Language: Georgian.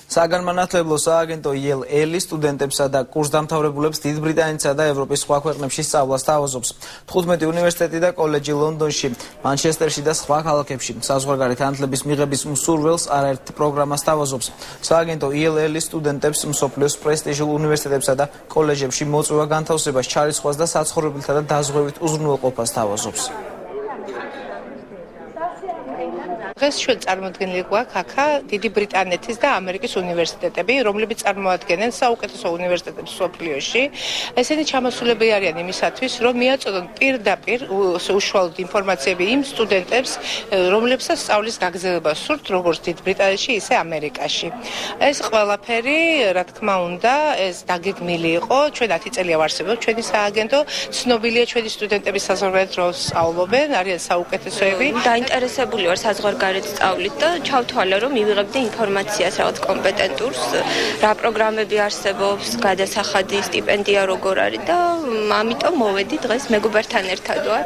საგანმანათლებლო სააგენტო ELL სტუდენტებსა და კურსდამთავრებულებს დიდ ბრიტანეთსა და ევროპის სხვა ქვეყნებში სწავლას თავაზობს. 15 უნივერსიტეტი და კოლეჯი ლონდონში, მანჩესტერში და სხვა ქალაქებში საზღვარგარეთ თანხლების მიღების მსურველს არაერთ პროგრამას თავაზობს. სააგენტო ELL სტუდენტებს მსოფლიოს პრესტიჟულ უნივერსიტეტებსა და კოლეჯებში მოწვევა განთავსებას, ჩარისხვას და საცხოვრებელთა და დაზღვევით უზრუნველყოფას თავაზობს. დღეს ჩვენ წარმოადგენლი გვაქვს აქა დიდი ბრიტანეთის და ამერიკის უნივერსიტეტები, რომლებიც წარმოადგენენ საუკეთესო უნივერსიტეტებს მსოფლიოში. ესენი ჩამოსულები არიან იმისათვის, რომ მიაწოდონ პირდაპირ უშუალოდ ინფორმაციები იმ სტუდენტებს, რომლებსაც სწავლის გაგრძელება სურთ, როგორც დიდ ბრიტანეთში, ისე ამერიკაში. ეს ყველაფერი, რა თქმა უნდა, ეს დაგეგმილი იყო. ჩვენ 10 წელია ვარსებობთ ჩვენი სააგენტო, ცნობილია ჩვენი სტუდენტების საზღვარგარეთ რომ სწავლობენ, არიან საუკეთესოები. დაინტერესებული ვარ საზღვარგარეთ სწავლით და ჩავთვალე რომ მივიღებდი ინფორმაციას რაღაც კომპეტენტურს, რა პროგრამები არსებობს, გადასახადი სტიპენდია როგორ არის და ამიტომ მოვედი დღეს მეგობართან ერთად ვარ.